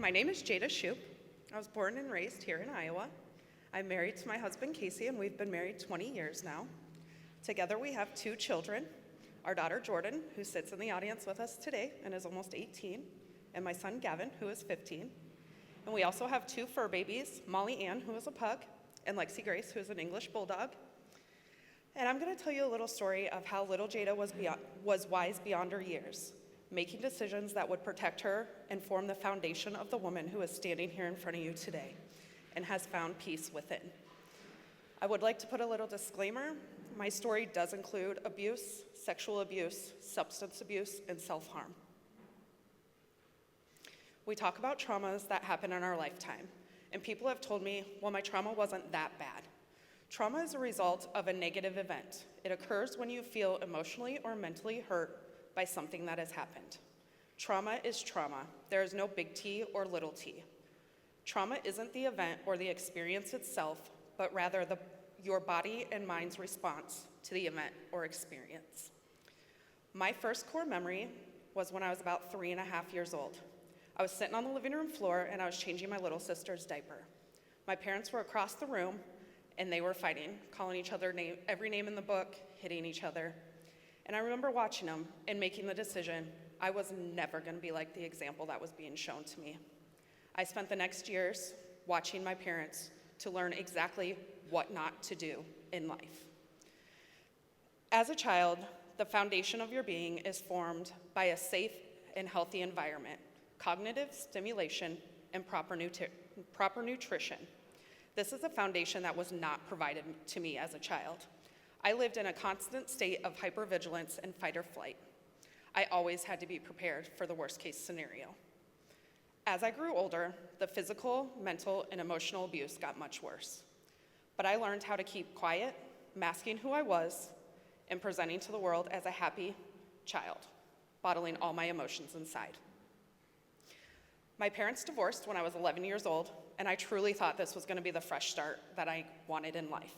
My name is Jaida Schupp. I was born and raised here in Iowa. I'm married to my husband, Casey, and we've been married 20 years now. Together we have 2 children, our daughter, Jordan, who sits in the audience with us today and is almost 18, and my son, Gavin, who is 15. And we also have 2 fur babies, Molly Ann, who is a pug, and Lexi Grace, who is an English bulldog. And I'm going to tell you a little story of how little Jaida was wise beyond her years, making decisions that would protect her and form the foundation of the woman who is standing here in front of you today and has found peace within. I would like to put a little disclaimer. My story does include abuse, sexual abuse, substance abuse, and self-harm. We talk about traumas that happen in our lifetime, and people have told me, well, my trauma wasn't that bad. Trauma is a result of a negative event. It occurs when you feel emotionally or mentally hurt by something that has happened. Trauma is trauma. There is no big T or little t. Trauma isn't the event or the experience itself, but rather your body and mind's response to the event or experience. My first core memory was when I was about 3.5 years old. I was sitting on the living room floor and I was changing my little sister's diaper. My parents were across the room and they were fighting, calling each other every name in the book, hitting each other. And I remember watching them and making the decision, I was never gonna be like the example that was being shown to me. I spent the next years watching my parents to learn exactly what not to do in life. As a child, the foundation of your being is formed by a safe and healthy environment, cognitive stimulation, and proper nutrition. This is a foundation that was not provided to me as a child. I lived in a constant state of hypervigilance and fight or flight. I always had to be prepared for the worst case scenario. As I grew older, the physical, mental, and emotional abuse got much worse. But I learned how to keep quiet, masking who I was, and presenting to the world as a happy child, bottling all my emotions inside. My parents divorced when I was 11 years old, and I truly thought this was gonna be the fresh start that I wanted in life.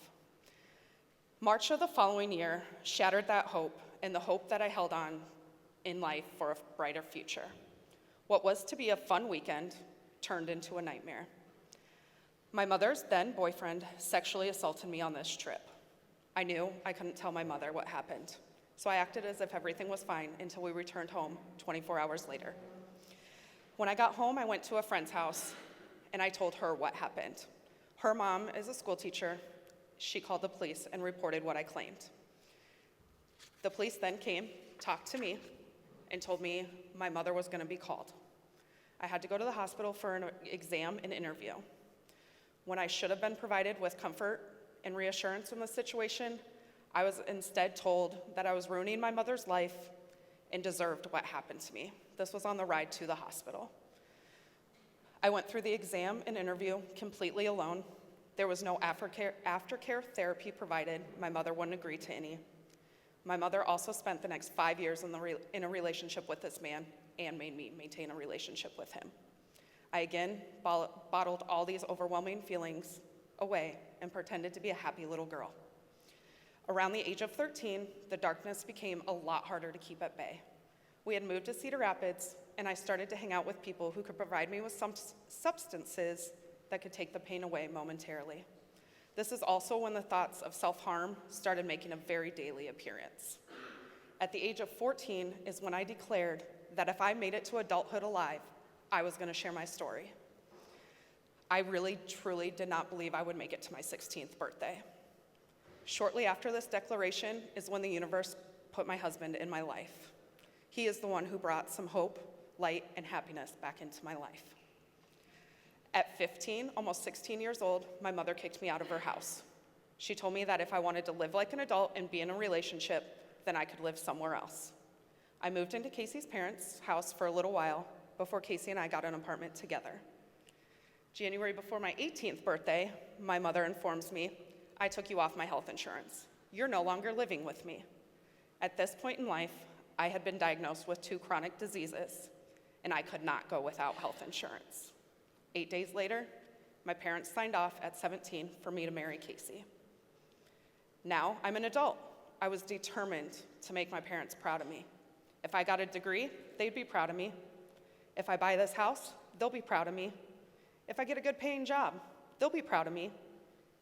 March of the following year shattered that hope and the hope that I held on in life for a brighter future. What was to be a fun weekend turned into a nightmare. My mother's then boyfriend sexually assaulted me on this trip. I knew I couldn't tell my mother what happened, so I acted as if everything was fine until we returned home 24 hours later. When I got home, I went to a friend's house and I told her what happened. Her mom is a school teacher. She called the police and reported what I claimed. The police then came, talked to me, and told me my mother was gonna be called. I had to go to the hospital for an exam and interview. When I should have been provided with comfort and reassurance in the situation, I was instead told that I was ruining my mother's life and deserved what happened to me. This was on the ride to the hospital. I went through the exam and interview completely alone. There was no aftercare therapy provided. My mother wouldn't agree to any. My mother also spent the next 5 years in a relationship with this man and made me maintain a relationship with him. I again bottled all these overwhelming feelings away and pretended to be a happy little girl. Around the age of 13, the darkness became a lot harder to keep at bay. We had moved to Cedar Rapids, and I started to hang out with people who could provide me with some substances that could take the pain away momentarily. This is also when the thoughts of self-harm started making a very daily appearance. At the age of 14 is when I declared that if I made it to adulthood alive, I was gonna share my story. I really, truly did not believe I would make it to my 16th birthday. Shortly after this declaration is when the universe put my husband in my life. He is the one who brought some hope, light, and happiness back into my life. At 15, almost 16 years old, my mother kicked me out of her house. She told me that if I wanted to live like an adult and be in a relationship, then I could live somewhere else. I moved into Casey's parents' house for a little while before Casey and I got an apartment together. January before my 18th birthday, my mother informs me, I took you off my health insurance. You're no longer living with me. At this point in life, I had been diagnosed with 2 chronic diseases, and I could not go without health insurance. 8 days later, my parents signed off at 17 for me to marry Casey. Now I'm an adult. I was determined to make my parents proud of me. If I got a degree, they'd be proud of me. If I buy this house, they'll be proud of me. If I get a good paying job, they'll be proud of me.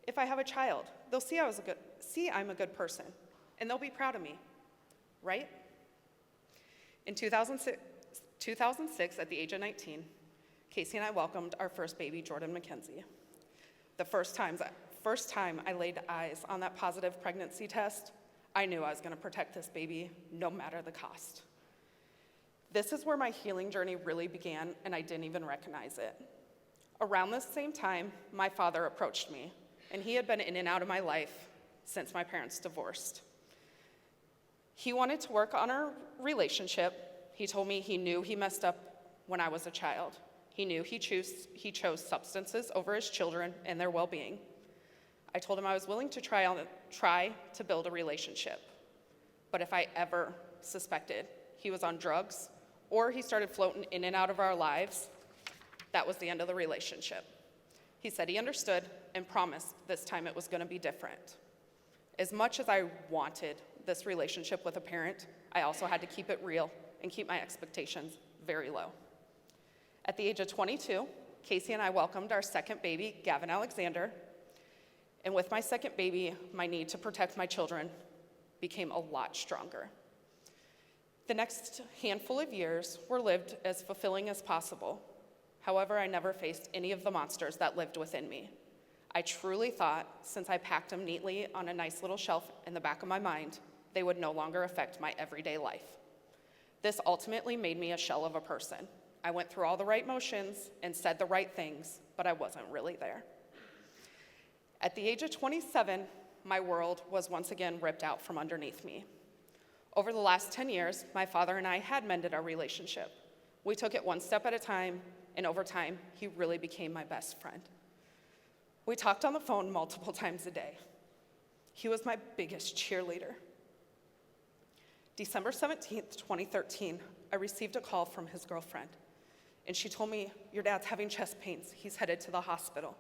If I have a child, they'll see I'm a good person, and they'll be proud of me, right? In 2006, at the age of 19, Casey and I welcomed our first baby, Jordan Mackenzie. The first time I laid eyes on that positive pregnancy test, I knew I was going to protect this baby no matter the cost. This is where my healing journey really began, and I didn't even recognize it. Around this same time, my father approached me, and he had been in and out of my life since my parents divorced. He wanted to work on our relationship. He told me he knew he messed up when I was a child. He knew he chose substances over his children and their well-being. I told him I was willing to try to build a relationship. But if I ever suspected he was on drugs or he started floating in and out of our lives, that was the end of the relationship. He said he understood and promised this time it was going to be different. As much as I wanted this relationship with a parent, I also had to keep it real and keep my expectations very low. At the age of 22, Casey and I welcomed our second baby, Gavin Alexander. And with my second baby, my need to protect my children became a lot stronger. The next handful of years were lived as fulfilling as possible. However, I never faced any of the monsters that lived within me. I truly thought, since I packed them neatly on a nice little shelf in the back of my mind, they would no longer affect my everyday life. This ultimately made me a shell of a person. I went through all the right motions and said the right things, but I wasn't really there. At the age of 27, my world was once again ripped out from underneath me. Over the last 10 years, my father and I had mended our relationship. We took it one step at a time, and over time, he really became my best friend. We talked on the phone multiple times a day. He was my biggest cheerleader. December 17th, 2013, I received a call from his girlfriend, and she told me, "Your dad's having chest pains. He's headed to the hospital."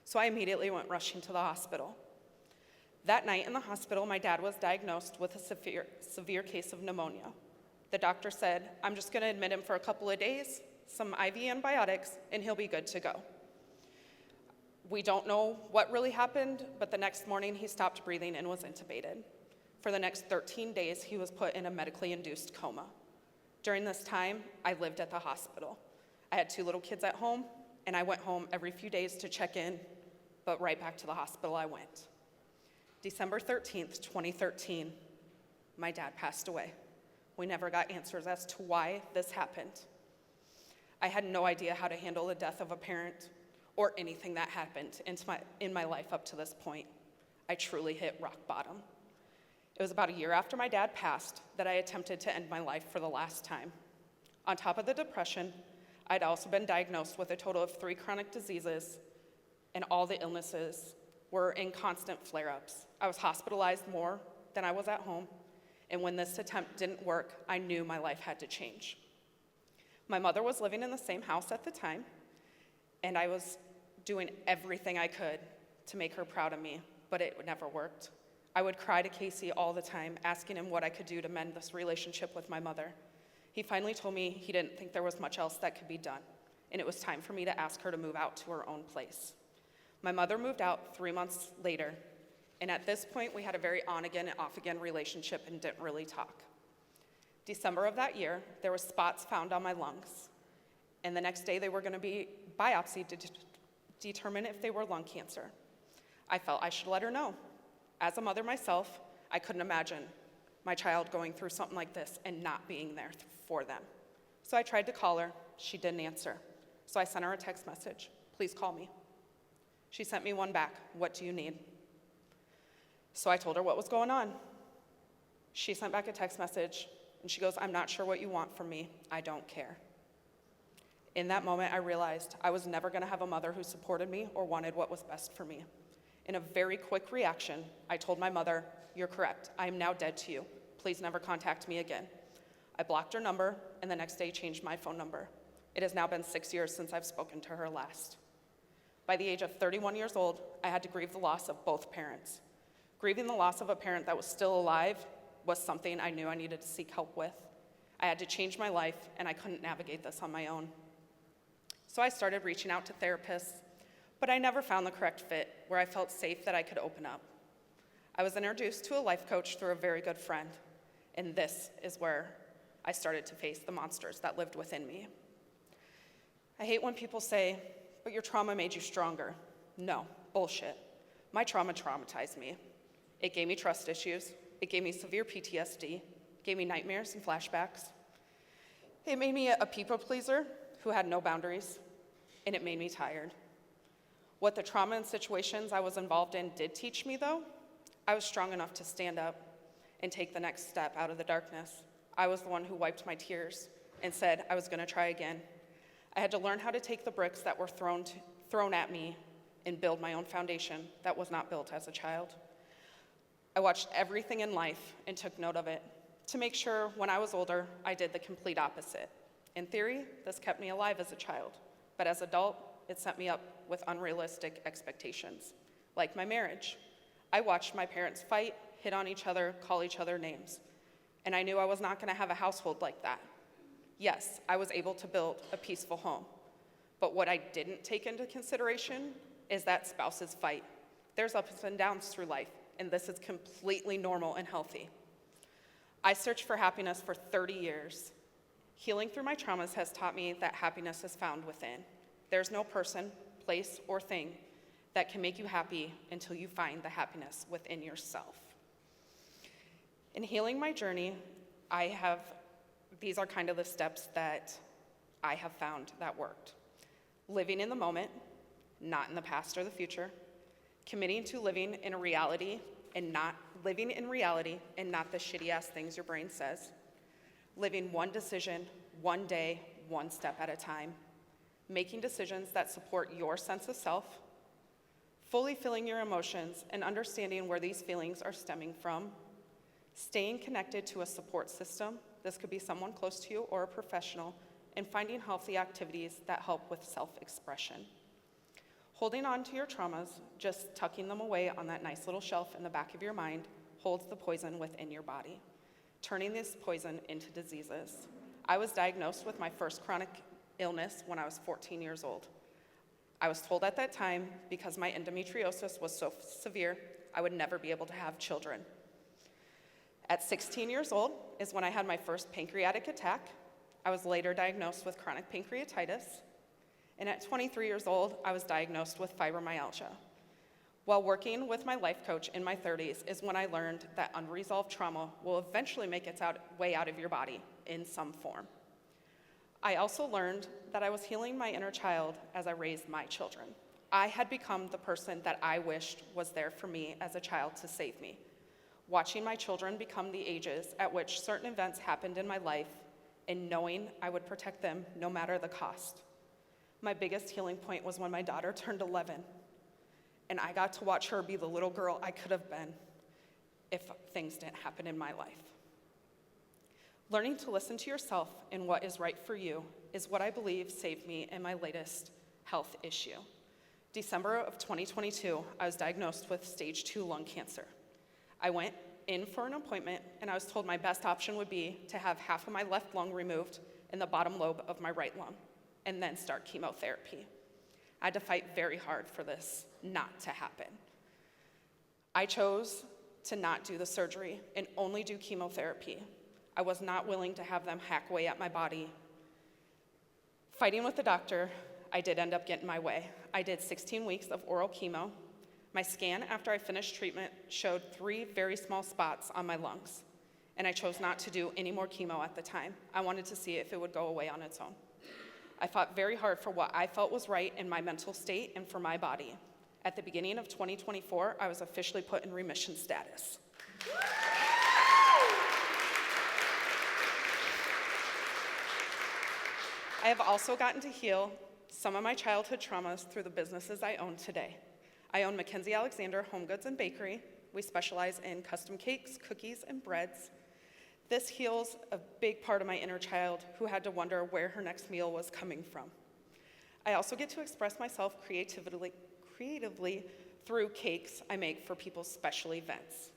So I immediately went rushing to the hospital. That night in the hospital, my dad was diagnosed with a severe case of pneumonia. The doctor said, "I'm just going to admit him for a couple of days, some IV antibiotics, and he'll be good to go." We don't know what really happened, but the next morning he stopped breathing and was intubated. For the next 13 days, he was put in a medically induced coma. During this time, I lived at the hospital. I had 2 little kids at home, and I went home every few days to check in, but right back to the hospital I went. December 13th, 2013, my dad passed away. We never got answers as to why this happened. I had no idea how to handle the death of a parent or anything that happened in my life up to this point. I truly hit rock bottom. It was about a year after my dad passed that I attempted to end my life for the last time. On top of the depression, I'd also been diagnosed with a total of 3 chronic diseases, and all the illnesses were in constant flare-ups. I was hospitalized more than I was at home, and when this attempt didn't work, I knew my life had to change. My mother was living in the same house at the time, and I was doing everything I could to make her proud of me, but it never worked. I would cry to Casey all the time, asking him what I could do to mend this relationship with my mother. He finally told me he didn't think there was much else that could be done, and it was time for me to ask her to move out to her own place. My mother moved out 3 months later, and at this point, we had a very on-again and off-again relationship and didn't really talk. December of that year, there were spots found on my lungs, and the next day they were going to be biopsied to determine if they were lung cancer. I felt I should let her know. As a mother myself, I couldn't imagine my child going through something like this and not being there for them. So I tried to call her. She didn't answer. So I sent her a text message, "Please call me." She sent me one back, "What do you need?" So I told her what was going on. She sent back a text message, and she goes, "I'm not sure what you want from me. I don't care." In that moment, I realized I was never going to have a mother who supported me or wanted what was best for me. In a very quick reaction, I told my mother, "You're correct. I am now dead to you. Please never contact me again." I blocked her number, and the next day changed my phone number. It has now been 6 years since I've spoken to her last. By the age of 31 years old, I had to grieve the loss of both parents. Grieving the loss of a parent that was still alive was something I knew I needed to seek help with. I had to change my life, and I couldn't navigate this on my own. So I started reaching out to therapists, but I never found the correct fit where I felt safe that I could open up. I was introduced to a life coach through a very good friend, and this is where I started to face the monsters that lived within me. I hate when people say, but your trauma made you stronger. No, bullshit. My trauma traumatized me. It gave me trust issues. It gave me severe PTSD. It gave me nightmares and flashbacks. It made me a people pleaser who had no boundaries, and it made me tired. What the trauma and situations I was involved in did teach me, though, I was strong enough to stand up and take the next step out of the darkness. I was the one who wiped my tears and said I was going to try again. I had to learn how to take the bricks that were thrown at me and build my own foundation that was not built as a child. I watched everything in life and took note of it to make sure when I was older, I did the complete opposite. In theory, this kept me alive as a child, but as an adult, it set me up with unrealistic expectations, like my marriage. I watched my parents fight, hit on each other, call each other names, and I knew I was not going to have a household like that. Yes, I was able to build a peaceful home, but what I didn't take into consideration is that spouses fight. There's ups and downs through life, and this is completely normal and healthy. I searched for happiness for 30 years. Healing through my traumas has taught me that happiness is found within. There's no person, place, or thing that can make you happy until you find the happiness within yourself. In healing my journey, these are kind of the steps that I have found that worked. Living in the moment, not in the past or the future. Committing to living in reality and not the shitty-ass things your brain says. Living one decision, one day, one step at a time. Making decisions that support your sense of self. Fully feeling your emotions and understanding where these feelings are stemming from. Staying connected to a support system. This could be someone close to you or a professional. And finding healthy activities that help with self-expression. Holding on to your traumas, just tucking them away on that nice little shelf in the back of your mind, holds the poison within your body, turning this poison into diseases. I was diagnosed with my first chronic illness when I was 14 years old. I was told at that time, because my endometriosis was so severe, I would never be able to have children. At 16 years old is when I had my first pancreatic attack. I was later diagnosed with chronic pancreatitis. And at 23 years old, I was diagnosed with fibromyalgia. While working with my life coach in my 30s is when I learned that unresolved trauma will eventually make its way out of your body in some form. I also learned that I was healing my inner child as I raised my children. I had become the person that I wished was there for me as a child to save me. Watching my children become the ages at which certain events happened in my life and knowing I would protect them no matter the cost. My biggest healing point was when my daughter turned 11, and I got to watch her be the little girl I could have been if things didn't happen in my life. Learning to listen to yourself and what is right for you is what I believe saved me in my latest health issue. December of 2022, I was diagnosed with stage 2 lung cancer. I went in for an appointment, and I was told my best option would be to have half of my left lung removed and the bottom lobe of my right lung, and then start chemotherapy. I had to fight very hard for this not to happen. I chose to not do the surgery and only do chemotherapy. I was not willing to have them hack away at my body. Fighting with the doctor, I did end up getting my way. I did 16 weeks of oral chemo. My scan after I finished treatment showed 3 very small spots on my lungs, and I chose not to do any more chemo at the time. I wanted to see if it would go away on its own. I fought very hard for what I felt was right in my mental state and for my body. At the beginning of 2024, I was officially put in remission status. I have also gotten to heal some of my childhood traumas through the businesses I own today. I own Mackenzie Alexander Home Goods and Bakery. We specialize in custom cakes, cookies, and breads. This heals a big part of my inner child who had to wonder where her next meal was coming from. I also get to express myself creatively through cakes I make for people's special events.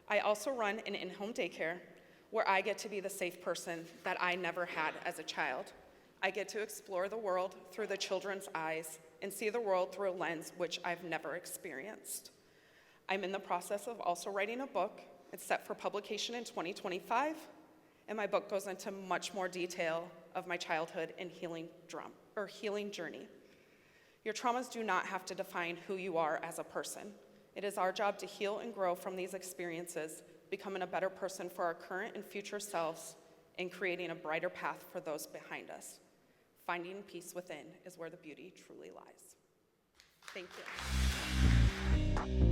I also run an in-home daycare where I get to be the safe person that I never had as a child. I get to explore the world through the children's eyes and see the world through a lens which I've never experienced. I'm in the process of also writing a book. It's set for publication in 2025, and my book goes into much more detail of my childhood and healing journey. Your traumas do not have to define who you are as a person. It is our job to heal and grow from these experiences, becoming a better person for our current and future selves, and creating a brighter path for those behind us. Finding peace within is where the beauty truly lies. Thank you.